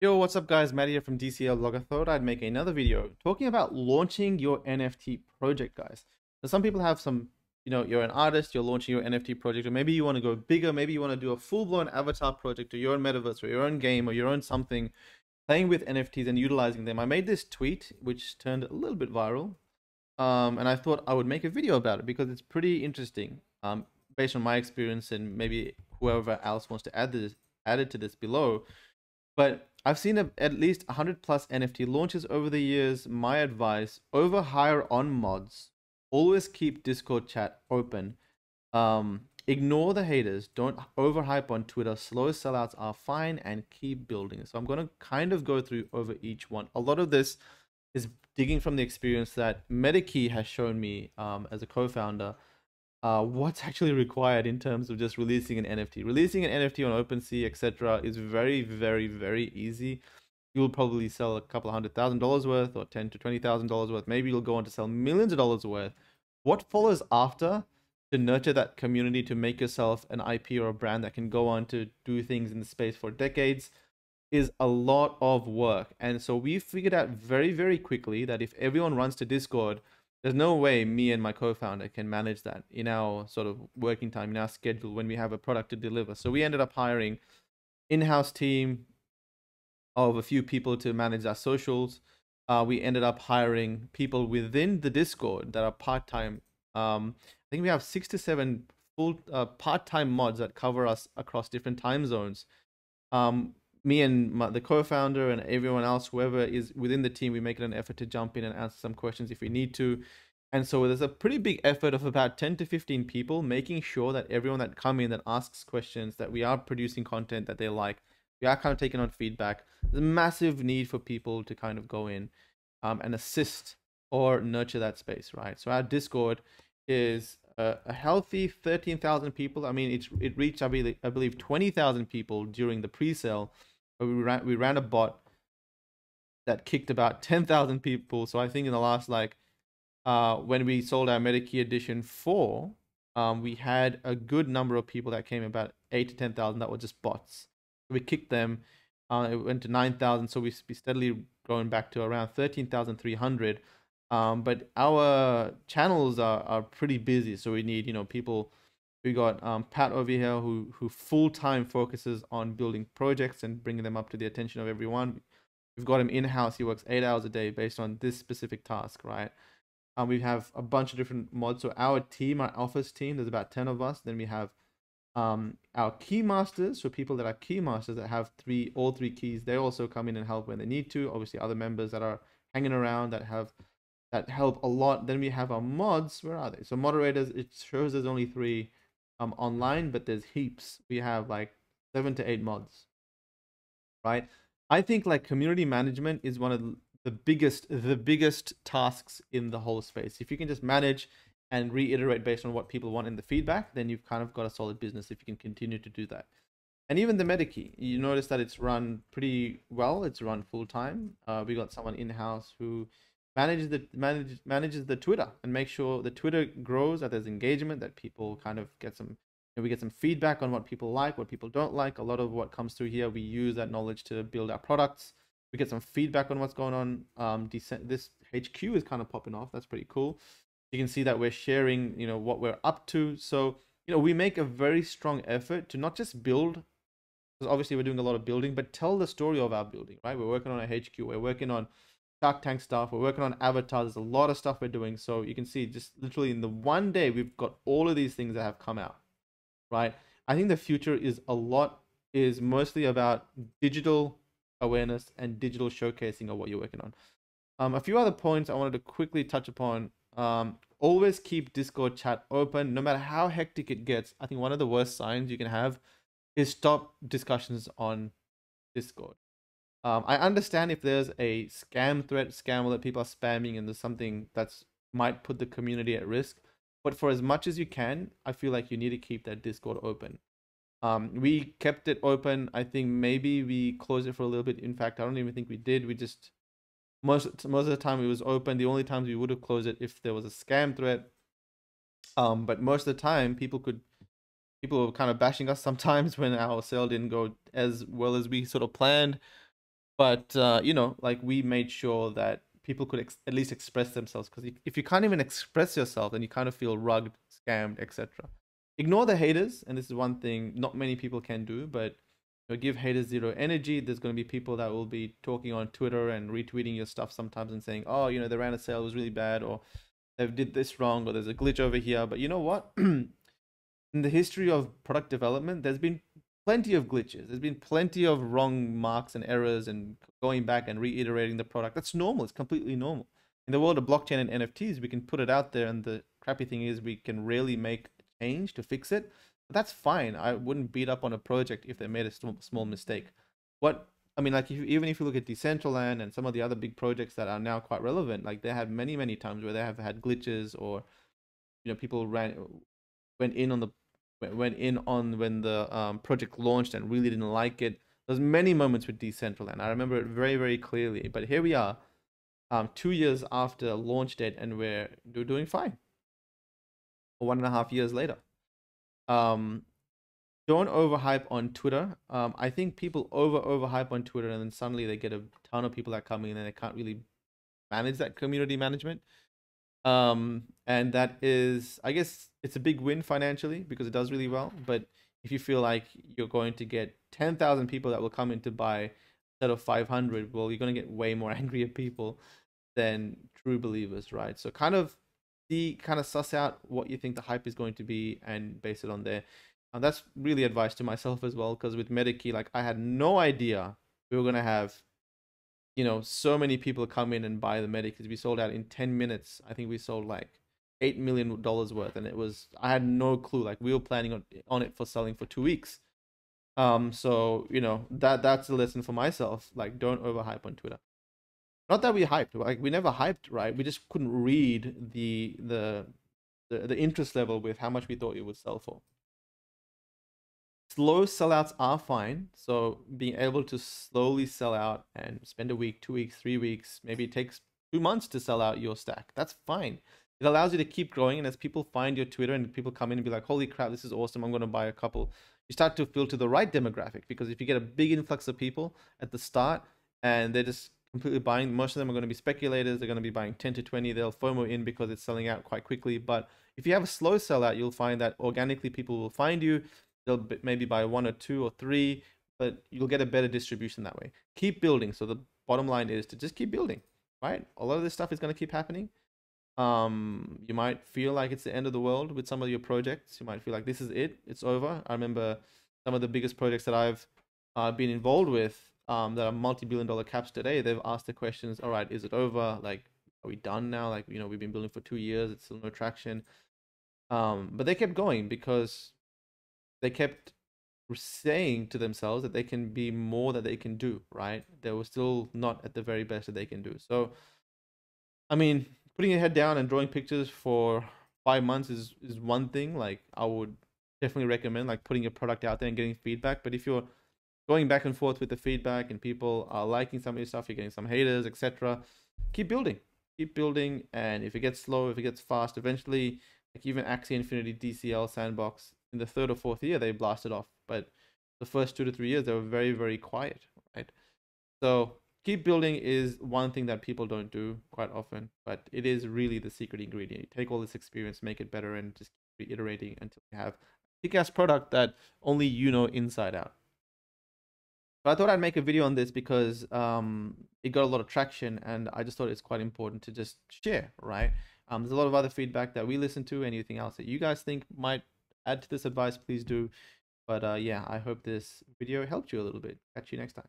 Yo, what's up guys? Matt here from DCL Blog. I thought I'd make another video talking about launching your NFT project, guys. So some people have some, you're an artist, you're launching your NFT project, or maybe you want to go bigger, maybe you want to do a full-blown avatar project or your own metaverse or your own game or your own something, playing with NFTs and utilizing them. I made this tweet, which turned a little bit viral, and I thought I would make a video about it because it's pretty interesting, based on my experience and maybe whoever else wants to add it to this below. But I've seen at least 100 plus NFT launches over the years. My advice, overhire on mods. Always keep Discord chat open. Ignore the haters. Don't overhype on Twitter. Slow sellouts are fine and keep building. So I'm going to kind of go through over each one. A lot of this is digging from the experience that MetaKey has shown me as a co-founder. What's actually required in terms of just releasing an NFT. Releasing an NFT on OpenSea, etc., is very, very, very easy. You'll probably sell a couple of $100,000 worth or $10,000 to $20,000 worth. Maybe you'll go on to sell millions of dollars worth. What follows after to nurture that community, to make yourself an IP or a brand that can go on to do things in the space for decades, is a lot of work. And so we figured out very, very quickly that if everyone runs to Discord, there's no way me and my co-founder can manage that in our sort of working time, in our schedule when we have a product to deliver. So we ended up hiring in-house team of a few people to manage our socials. We ended up hiring people within the Discord that are part-time. I think we have 6 to 7 full part-time mods that cover us across different time zones. Me and the co-founder and everyone else, whoever is within the team, we make it an effort to jump in and answer some questions if we need to. And so there's a pretty big effort of about 10 to 15 people making sure that everyone that come in that asks questions, that we are producing content that they like, we are kind of taking on feedback. There's a massive need for people to kind of go in and assist or nurture that space, right? So our Discord is a healthy 13,000 people. I mean, it reached, I believe 20,000 people during the pre-sale. But we ran a bot that kicked about 10,000 people. So I think in the last, when we sold our MetaKey Edition 4, we had a good number of people that came, about 8 to 10,000 that were just bots. We kicked them. It went to 9,000. So we steadily going back to around 13,300. But our channels are pretty busy. So we need, people. We got Pat over here who full-time focuses on building projects and bringing them up to the attention of everyone. We've got him in-house. He works 8 hours a day based on this specific task, right? We have a bunch of different mods. So our team, our office team, there's about 10 of us. Then we have our key masters, so people that are key masters that have all three keys. They also come in and help when they need to. Obviously, other members that are hanging around that help a lot. Then we have our mods. Where are they? So moderators, it shows there's only 3 online, but there's heaps. We have like 7 to 8 mods, right? I think like community management is one of the biggest tasks in the whole space. If you can just manage and reiterate based on what people want in the feedback, then you've kind of got a solid business if you can continue to do that. And even the MetaKey, you notice that it's run pretty well. It's run full time. We got someone in-house who manages the Twitter and make sure the Twitter grows, that there's engagement, that people kind of get some, we get some feedback on what people like, what people don't like. A lot of what comes through here, we use that knowledge to build our products. We get some feedback on what's going on. This HQ is kind of popping off. That's pretty cool. You can see that we're sharing, what we're up to. So, we make a very strong effort to not just build, because obviously we're doing a lot of building, but tell the story of our building, right? We're working on a HQ. We're working on Shark Tank stuff. We're working on avatars. There's a lot of stuff we're doing. So you can see just literally in the one day, we've got all of these things that have come out, right? I think the future is mostly about digital awareness and digital showcasing of what you're working on. A few other points I wanted to quickly touch upon. Always keep Discord chat open, no matter how hectic it gets. I think one of the worst signs you can have is stop discussions on Discord. I understand if there's a scam threat, scam that people are spamming, and there's something that's might put the community at risk. But for as much as you can, I feel like you need to keep that Discord open. We kept it open. I think maybe we closed it for a little bit. In fact, I don't even think we did. We just most of the time it was open. The only times we would have closed it if there was a scam threat. But most of the time, people were kind of bashing us sometimes when our sale didn't go as well as we sort of planned. But you know, like we made sure that people could at least express themselves, because if you can't even express yourself, then you kind of feel rugged, scammed, etc. Ignore the haters, and this is one thing not many people can do, but give haters zero energy. There's going to be people that will be talking on Twitter and retweeting your stuff sometimes and saying, oh, you know, they ran a sale, it was really bad, or they did this wrong, or there's a glitch over here. But you know what? In the history of product development, there's been plenty of glitches. There's been plenty of wrong marks and errors and going back and reiterating the product. That's normal. It's completely normal. In the world of blockchain and NFTs, we can put it out there, and the crappy thing is we can rarely make a change to fix it. But that's fine. I wouldn't beat up on a project if they made a small mistake. What I mean, like even if you look at Decentraland and some of the other big projects that are now quite relevant, like they had many times where they have had glitches, or people went in on the went in on when the project launched and really didn't like it. There's many moments with Decentraland. I remember it very clearly. But here we are, 2 years after launch date, and we're doing fine. 1.5 years later. Um, don't overhype on Twitter. I think people overhype on Twitter, and then suddenly they get a ton of people that come in and they can't really manage that community management. And that is, I guess it's a big win financially because it does really well. But if you feel like you're going to get 10,000 people that will come in to buy instead of 500, well, you're going to get way more angrier people than true believers, right? So kind of suss out what you think the hype is going to be and base it on there. And that's really advice to myself as well, because with MetaKey, like I had no idea we were going to have so many people come in and buy the Medic, because we sold out in 10 minutes. I think we sold like $8 million worth, and I had no clue. Like we were planning on it for selling for 2 weeks. So that's a lesson for myself. Like don't overhype on Twitter. Not that we hyped, like we never hyped, right? We just couldn't read the interest level with how much we thought it would sell for. Slow sellouts are fine. So being able to slowly sell out and spend a week, 2 weeks, 3 weeks, maybe it takes 2 months to sell out your stack. That's fine. It allows you to keep growing. And as people find your Twitter and people come in and be like, holy crap, this is awesome, I'm going to buy a couple. You start to filter the right demographic, because if you get a big influx of people at the start and they're just completely buying, most of them are going to be speculators. They're going to be buying 10 to 20. They'll FOMO in because it's selling out quite quickly. But if you have a slow sellout, you'll find that organically people will find you. They'll maybe buy 1 or 2 or 3, but you'll get a better distribution that way. Keep building. So the bottom line is to just keep building, right? A lot of this stuff is going to keep happening. You might feel like it's the end of the world with some of your projects. You might feel like this is it, it's over. I remember some of the biggest projects that I've been involved with that are multi-billion-dollar caps today. They've asked the questions, all right, is it over? Like, are we done now? Like, we've been building for 2 years, it's still no traction. But they kept going because they kept saying to themselves that they can be more that they can do, right? They were still not at the very best that they can do. So, I mean, putting your head down and drawing pictures for 5 months is one thing. Like, I would definitely recommend like putting your product out there and getting feedback. But if you're going back and forth with the feedback and people are liking some of your stuff, you're getting some haters, etc., keep building. Keep building. And if it gets slow, if it gets fast, eventually, like even Axie Infinity DCL Sandbox, in the 3rd or 4th year, they blasted off. But the first 2 to 3 years, they were very quiet, right? So keep building is one thing that people don't do quite often, but it is really the secret ingredient. You take all this experience, make it better, and just keep reiterating until you have a kick-ass product that only you know inside out. So I thought I'd make a video on this because it got a lot of traction, and I just thought it's quite important to just share, right? There's a lot of other feedback that we listen to. Anything else that you guys think might add to this advice, please do. But yeah, I hope this video helped you a little bit. Catch you next time.